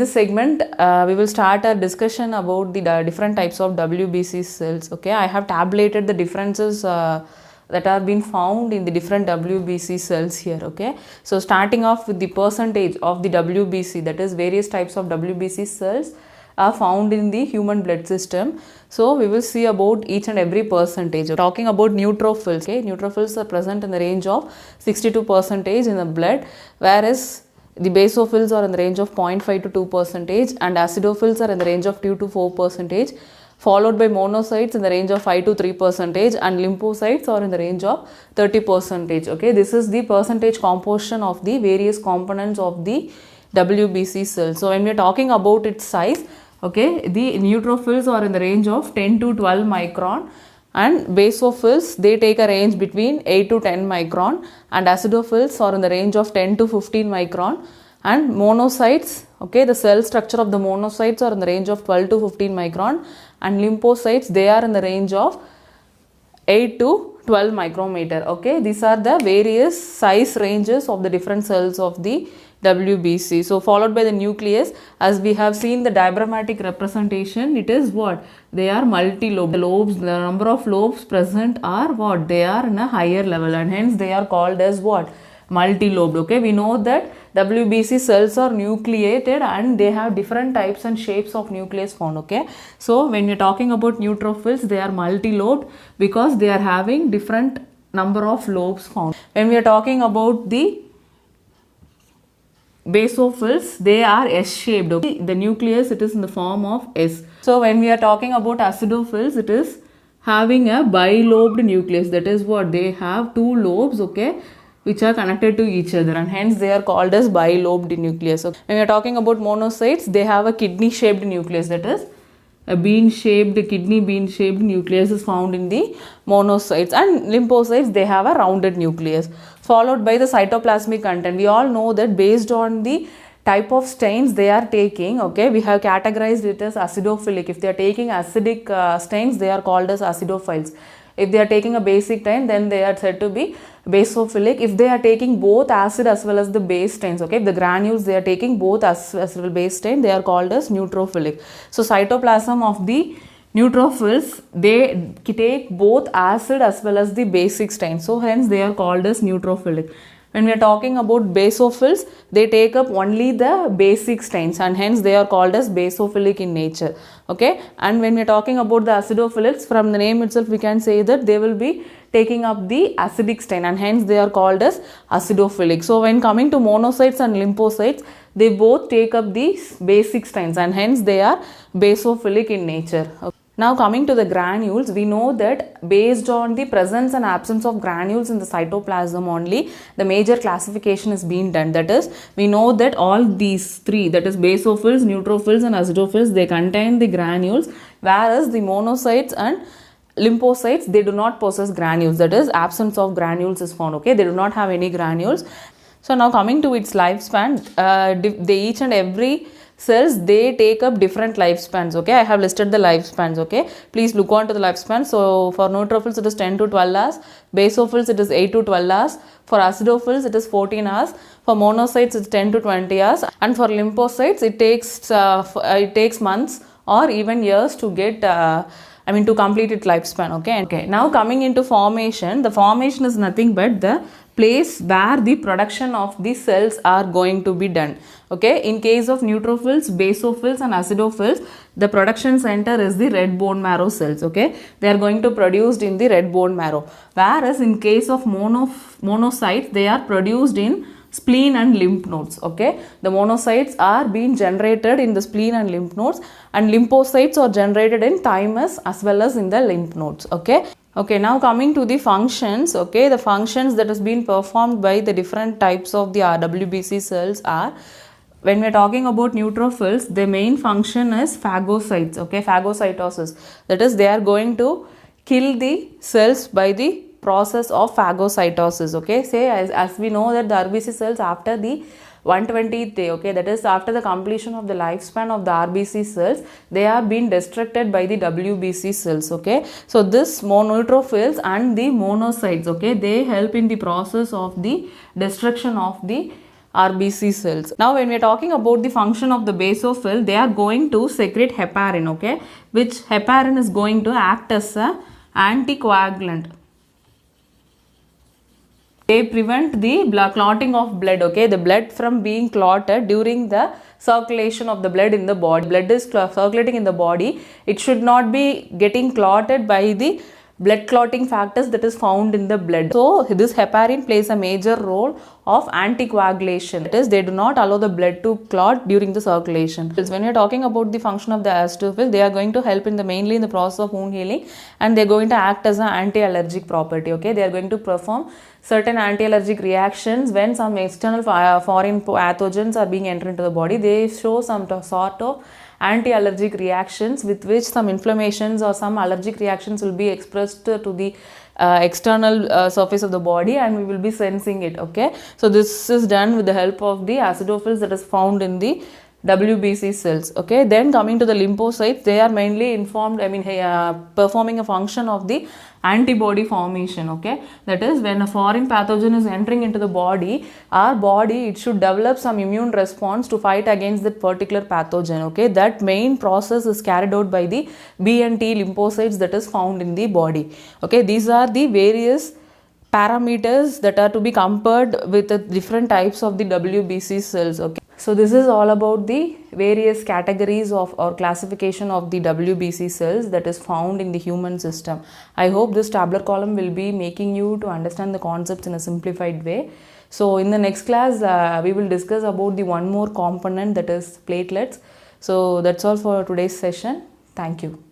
this segment, we will start a discussion about the different types of WBC cells. Okay, I have tabulated the differences that are being found in the different WBC cells here. Okay, so starting off with the percentage of the WBC, that is various types of WBC cells are found in the human blood system. So we will see about each and every percentage. Talking about neutrophils, okay, neutrophils are present in the range of 62% in the blood, whereas the basophils are in the range of 0.5 to 2%, and acidophils are in the range of 2 to 4%, followed by monocytes in the range of 5 to 3%, and lymphocytes are in the range of 30%. Okay, this is the percentage composition of the various components of the WBC cell. So when we are talking about its size, okay, the neutrophils are in the range of 10 to 12 micron, and basophils, they take a range between 8 to 10 micron, and acidophils are in the range of 10 to 15 micron, and monocytes, okay, the cell structure of the monocytes are in the range of 12 to 15 micron, and lymphocytes, they are in the range of 8 to 12 micrometer. Okay, these are the various size ranges of the different cells of the WBC. So followed by the nucleus, as we have seen the diagrammatic representation, it is what? They are multi-lobe. The lobes, the number of lobes present are what? They are in a higher level, and hence they are called as what? Multi-lobed. Okay, we know that WBC cells are nucleated and they have different types and shapes of nucleus found. Okay, so when you're talking about neutrophils, they are multi-lobed because they are having different number of lobes found. When we are talking about the basophils, they are S-shaped. Okay? The nucleus, it is in the form of S. So when we are talking about acidophils, it is having a bilobed nucleus. That is what? They have two lobes, okay, which are connected to each other, and hence they are called as bilobed nucleus. Okay? When we are talking about monocytes, they have a kidney-shaped nucleus. That is a bean-shaped, kidney bean-shaped nucleus is found in the monocytes, and lymphocytes, they have a rounded nucleus. Followed by the cytoplasmic content. We all know that based on the type of stains they are taking, okay, we have categorized it as acidophilic. If they are taking acidic stains, they are called as acidophiles. If they are taking a basic stain, then they are said to be basophilic. If they are taking both acid as well as the base stains, okay, if the granules they are taking both acid as well as base stain, they are called as neutrophilic. So cytoplasm of the neutrophils, they take both acid as well as the basic stain. So hence they are called as neutrophilic. When we are talking about basophils, they take up only the basic stains, and hence they are called as basophilic in nature. Okay, and when we are talking about the acidophilics, from the name itself we can say that they will be taking up the acidic stain, and hence they are called as acidophilic. So when coming to monocytes and lymphocytes, they both take up these basic stains, and hence they are basophilic in nature. Okay. Now coming to the granules, we know that based on the presence and absence of granules in the cytoplasm only, the major classification is being done. That is, we know that all these three, that is basophils, neutrophils and acidophils, they contain the granules, whereas the monocytes and lymphocytes, they do not possess granules. That is, absence of granules is found. Okay, they do not have any granules. So now coming to its lifespan, they each and every cells, they take up different lifespans. Okay, I have listed the lifespans. Okay, please look on to the lifespan. So for neutrophils it is 10 to 12 hours, basophils it is 8 to 12 hours, for acidophils it is 14 hours, for monocytes it's 10 to 20 hours, and for lymphocytes it takes months or even years to get to complete its lifespan. Okay, now coming into formation, the formation is nothing but the place where the production of the cells are going to be done. Okay, in case of neutrophils, basophils and acidophils, the production center is the red bone marrow cells. Okay, they are going to produced in the red bone marrow, whereas in case of monocytes, they are produced in spleen and lymph nodes. Okay, the monocytes are being generated in the spleen and lymph nodes, and lymphocytes are generated in thymus as well as in the lymph nodes. Okay, now coming to the functions. Okay, the functions that has been performed by the different types of the WBC cells are, when we are talking about neutrophils, the main function is phagocytes. Okay, phagocytosis. That is, they are going to kill the cells by the process of phagocytosis. Okay, say as we know that the RBC cells after the 120th day, okay, that is after the completion of the lifespan of the RBC cells, they are being destructed by the WBC cells. Okay, so this neutrophils and the monocytes, okay, they help in the process of the destruction of the RBC cells. Now when we are talking about the function of the basophil, they are going to secrete heparin, okay, which heparin is going to act as a anticoagulant. They prevent the clotting of blood, okay, the blood from being clotted during the circulation of the blood in the body. Blood is circulating in the body, it should not be getting clotted by the blood clotting factors that is found in the blood. So this heparin plays a major role of anticoagulation. That is, they do not allow the blood to clot during the circulation. When you are talking about the function of the acidophil, they are going to help in the mainly in the process of wound healing, and they are going to act as an anti-allergic property, okay. They are going to perform certain anti-allergic reactions when some external foreign pathogens are being entered into the body. They show some sort of anti-allergic reactions with which some inflammations or some allergic reactions will be expressed to the external surface of the body, and we will be sensing it, okay. So this is done with the help of the acidophils that is found in the WBC cells, okay. Then coming to the lymphocytes, they are mainly performing a function of the antibody formation, okay. That is, when a foreign pathogen is entering into the body, our body, it should develop some immune response to fight against that particular pathogen, okay. That main process is carried out by the B and T lymphocytes that is found in the body, okay. These are the various parameters that are to be compared with the different types of the WBC cells, okay. So this is all about the various categories of or classification of the WBC cells that is found in the human system. I hope this tabular column will be making you to understand the concepts in a simplified way. So in the next class, we will discuss about the one more component, that is platelets. So that's all for today's session. Thank you.